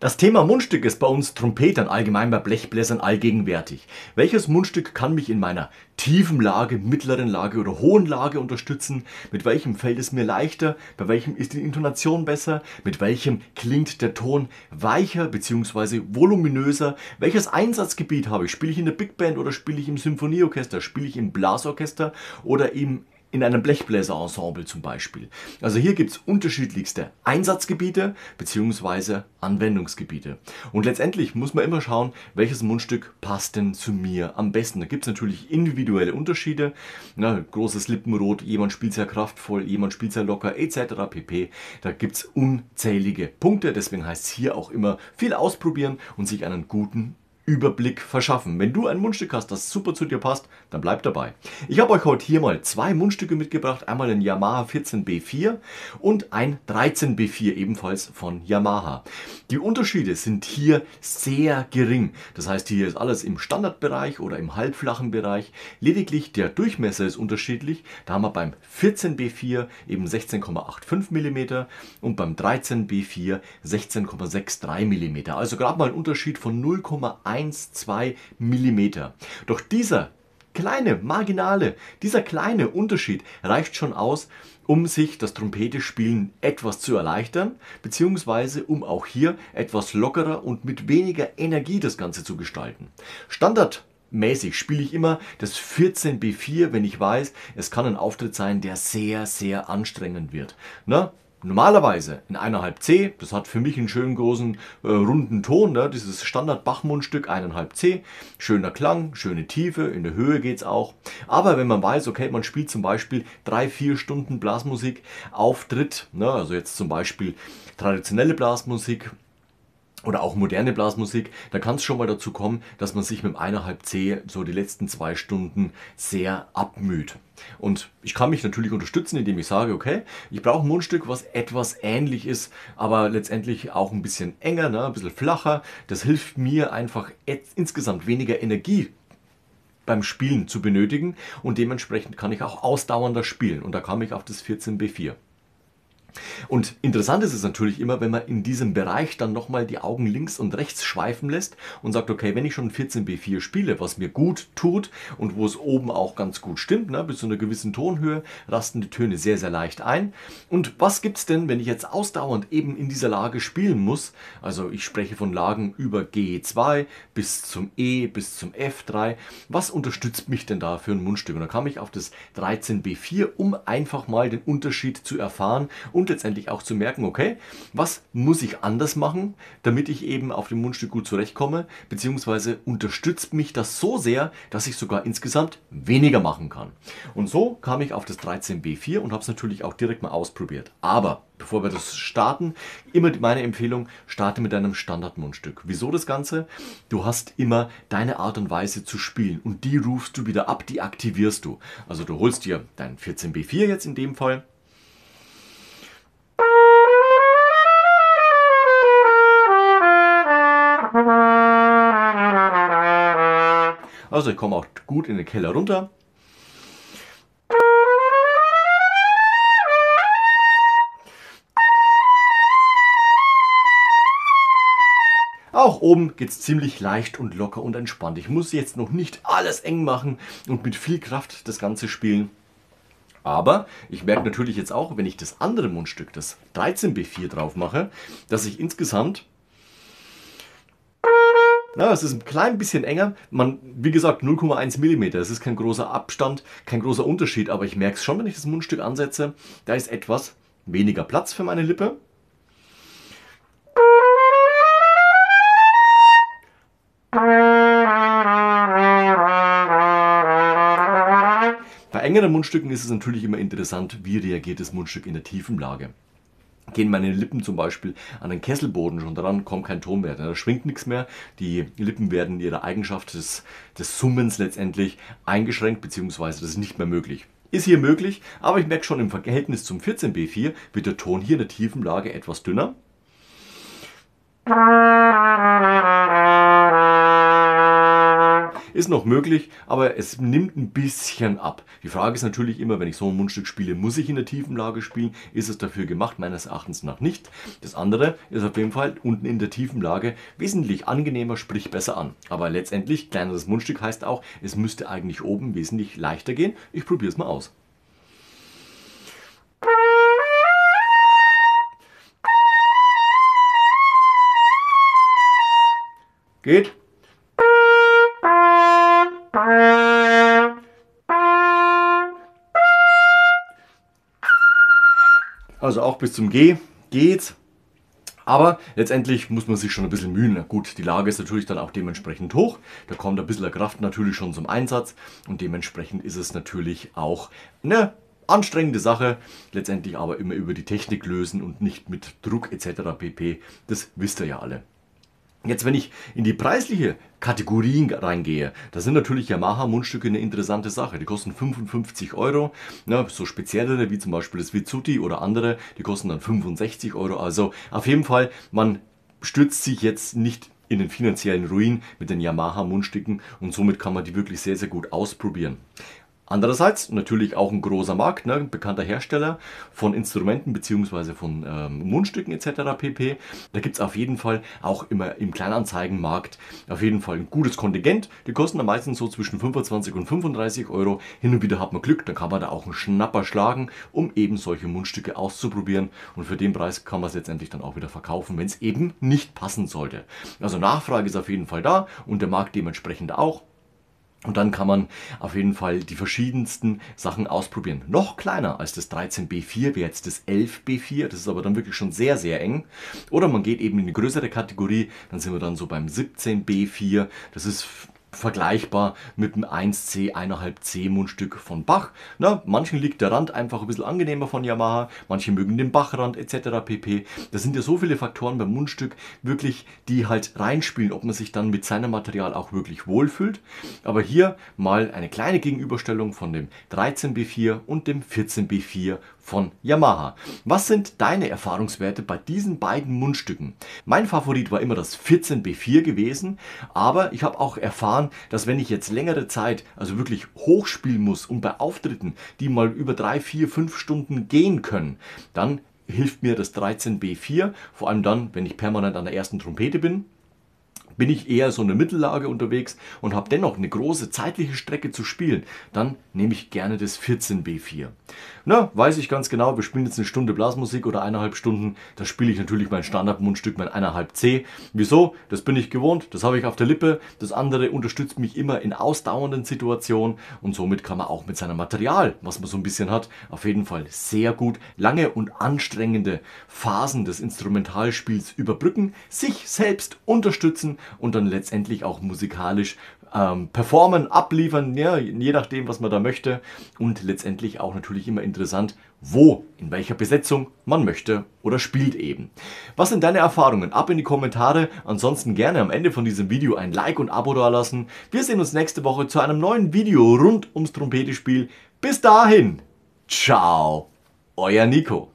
Das Thema Mundstück ist bei uns Trompetern, allgemein bei Blechbläsern, allgegenwärtig. Welches Mundstück kann mich in meiner tiefen Lage, mittleren Lage oder hohen Lage unterstützen? Mit welchem fällt es mir leichter? Bei welchem ist die Intonation besser? Mit welchem klingt der Ton weicher bzw. voluminöser? Welches Einsatzgebiet habe ich? Spiele ich in der Big Band oder spiele ich im Symphonieorchester? Spiele ich im Blasorchester oder im in einem Blechbläserensemble zum Beispiel. Also hier gibt es unterschiedlichste Einsatzgebiete bzw. Anwendungsgebiete. Und letztendlich muss man immer schauen, welches Mundstück passt denn zu mir am besten. Da gibt es natürlich individuelle Unterschiede. Großes Lippenrot, jemand spielt sehr kraftvoll, jemand spielt sehr locker etc. pp. Da gibt es unzählige Punkte. Deswegen heißt es hier auch immer viel ausprobieren und sich einen guten Überblick verschaffen. Wenn du ein Mundstück hast, das super zu dir passt, dann bleib dabei. Ich habe euch heute hier mal zwei Mundstücke mitgebracht. Einmal ein Yamaha 14B4 und ein 13B4, ebenfalls von Yamaha. Die Unterschiede sind hier sehr gering. Das heißt, hier ist alles im Standardbereich oder im halbflachen Bereich. Lediglich der Durchmesser ist unterschiedlich. Da haben wir beim 14B4 eben 16,85 mm und beim 13B4 16,63 mm. Also gerade mal ein Unterschied von 0,12 mm. Doch dieser kleine Unterschied reicht schon aus, um sich das Trompetespielen etwas zu erleichtern, beziehungsweise um auch hier etwas lockerer und mit weniger Energie das Ganze zu gestalten. Standardmäßig spiele ich immer das 14B4, wenn ich weiß, es kann ein Auftritt sein, der sehr, sehr anstrengend wird. Normalerweise in 1,5 C, das hat für mich einen schönen großen runden Ton, dieses Standard-Bach-Mundstück 1,5 C, schöner Klang, schöne Tiefe, in der Höhe geht es auch. Aber wenn man weiß, okay, man spielt zum Beispiel 3-4 Stunden Blasmusik, Auftritt, also jetzt zum Beispiel traditionelle Blasmusik, oder auch moderne Blasmusik, da kann es schon mal dazu kommen, dass man sich mit dem 1,5 C so die letzten 2 Stunden sehr abmüht. Und ich kann mich natürlich unterstützen, indem ich sage, okay, ich brauche ein Mundstück, was etwas ähnlich ist, aber letztendlich auch ein bisschen enger, ein bisschen flacher. Das hilft mir einfach insgesamt weniger Energie beim Spielen zu benötigen und dementsprechend kann ich auch ausdauernder spielen. Und da kam ich auf das 14B4. Und interessant ist es natürlich immer, wenn man in diesem Bereich dann nochmal die Augen links und rechts schweifen lässt und sagt, okay, wenn ich schon 14B4 spiele, was mir gut tut und wo es oben auch ganz gut stimmt, bis zu einer gewissen Tonhöhe, rasten die Töne sehr, sehr leicht ein. Und was gibt es denn, wenn ich jetzt ausdauernd eben in dieser Lage spielen muss? Also ich spreche von Lagen über G2 bis zum E, bis zum F3. Was unterstützt mich denn da für ein Mundstück? Und da kam ich auf das 13B4, um einfach mal den Unterschied zu erfahren und letztendlich auch zu merken, okay, was muss ich anders machen, damit ich eben auf dem Mundstück gut zurechtkomme, beziehungsweise unterstützt mich das so sehr, dass ich sogar insgesamt weniger machen kann. Und so kam ich auf das 13B4 und habe es natürlich auch direkt mal ausprobiert. Aber bevor wir das starten, immer meine Empfehlung, starte mit deinem Standardmundstück. Wieso das Ganze? Du hast immer deine Art und Weise zu spielen und die rufst du wieder ab, die aktivierst du. Also du holst dir dein 14B4 jetzt in dem Fall. Also ich komme auch gut in den Keller runter. Auch oben geht es ziemlich leicht und locker und entspannt. Ich muss jetzt noch nicht alles eng machen und mit viel Kraft das Ganze spielen. Aber ich merke natürlich jetzt auch, wenn ich das andere Mundstück, das 13B4 drauf mache, dass ich insgesamt... es ist ein klein bisschen enger, wie gesagt 0,1 mm, es ist kein großer Abstand, kein großer Unterschied, aber ich merke es schon, wenn ich das Mundstück ansetze, da ist etwas weniger Platz für meine Lippe. Bei engeren Mundstücken ist es natürlich immer interessant, wie reagiert das Mundstück in der tiefen Lage. Gehen meine Lippen zum Beispiel an den Kesselboden schon daran, kommt kein Ton mehr. Da schwingt nichts mehr. Die Lippen werden in ihrer Eigenschaft des Summens letztendlich eingeschränkt, beziehungsweise das ist nicht mehr möglich. Ist hier möglich, aber ich merke schon im Verhältnis zum 14B4 wird der Ton hier in der tiefen Lage etwas dünner. ist noch möglich, aber es nimmt ein bisschen ab. Die Frage ist natürlich immer, wenn ich so ein Mundstück spiele, muss ich in der Tiefenlage spielen? Ist es dafür gemacht? Meines Erachtens nach nicht. Das andere ist auf jeden Fall unten in der Tiefenlage wesentlich angenehmer, sprich besser an. Aber letztendlich, kleineres Mundstück heißt auch, es müsste eigentlich oben wesentlich leichter gehen. Ich probiere es mal aus. Geht. Also auch bis zum G geht's. Aber letztendlich muss man sich schon ein bisschen mühen. Gut, die Lage ist natürlich dann auch dementsprechend hoch. Da kommt ein bisschen Kraft natürlich schon zum Einsatz. Und dementsprechend ist es natürlich auch eine anstrengende Sache. Letztendlich aber immer über die Technik lösen und nicht mit Druck etc. pp. Das wisst ihr ja alle. Jetzt, wenn ich in die preisliche Kategorien reingehe, da sind natürlich Yamaha-Mundstücke eine interessante Sache. Die kosten 55 Euro. Ja, so speziellere wie zum Beispiel das Vizzuti oder andere, die kosten dann 65 Euro. Also auf jeden Fall, man stürzt sich jetzt nicht in den finanziellen Ruin mit den Yamaha-Mundstücken und somit kann man die wirklich sehr, sehr gut ausprobieren. Andererseits natürlich auch ein großer Markt, ne, ein bekannter Hersteller von Instrumenten bzw. von Mundstücken etc. pp. Da gibt es auf jeden Fall auch immer im Kleinanzeigenmarkt auf jeden Fall ein gutes Kontingent. Die kosten dann meistens so zwischen 25 und 35 Euro. Hin und wieder hat man Glück, dann kann man da auch einen Schnapper schlagen, um eben solche Mundstücke auszuprobieren. Und für den Preis kann man es letztendlich dann auch wieder verkaufen, wenn es eben nicht passen sollte. Also Nachfrage ist auf jeden Fall da und der Markt dementsprechend auch. Und dann kann man auf jeden Fall die verschiedensten Sachen ausprobieren. Noch kleiner als das 13B4 wäre jetzt das 11B4. Das ist aber dann wirklich schon sehr, sehr eng. Oder man geht eben in eine größere Kategorie. Dann sind wir dann so beim 17B4. Das ist vergleichbar mit dem 1C, 1,5C Mundstück von Bach. Na, manchen liegt der Rand einfach ein bisschen angenehmer von Yamaha, manche mögen den Bachrand etc. pp. Das sind ja so viele Faktoren beim Mundstück, wirklich, die halt reinspielen, ob man sich dann mit seinem Material auch wirklich wohlfühlt. Aber hier mal eine kleine Gegenüberstellung von dem 13B4 und dem 14B4 von Yamaha. Was sind deine Erfahrungswerte bei diesen beiden Mundstücken? Mein Favorit war immer das 14B4 gewesen, aber ich habe auch erfahren, dass wenn ich jetzt längere Zeit, also wirklich hochspielen muss und bei Auftritten, die mal über 3, 4, 5 Stunden gehen können, dann hilft mir das 13B4, vor allem dann, wenn ich permanent an der ersten Trompete bin. Bin ich eher so in der Mittellage unterwegs und habe dennoch eine große zeitliche Strecke zu spielen, dann nehme ich gerne das 14B4. Na, weiß ich ganz genau, wir spielen jetzt eine Stunde Blasmusik oder 1,5 Stunden, da spiele ich natürlich mein Standardmundstück, mein 1,5C. Wieso? Das bin ich gewohnt, das habe ich auf der Lippe. Das andere unterstützt mich immer in ausdauernden Situationen und somit kann man auch mit seinem Material, was man so ein bisschen hat, auf jeden Fall sehr gut lange und anstrengende Phasen des Instrumentalspiels überbrücken, sich selbst unterstützen und dann letztendlich auch musikalisch performen, abliefern, ja, je nachdem, was man da möchte. Und letztendlich auch natürlich immer interessant, wo, in welcher Besetzung man möchte oder spielt eben. Was sind deine Erfahrungen? Ab in die Kommentare. Ansonsten gerne am Ende von diesem Video ein Like und Abo dalassen. Wir sehen uns nächste Woche zu einem neuen Video rund ums Trompetespiel. Bis dahin, ciao, euer Nico.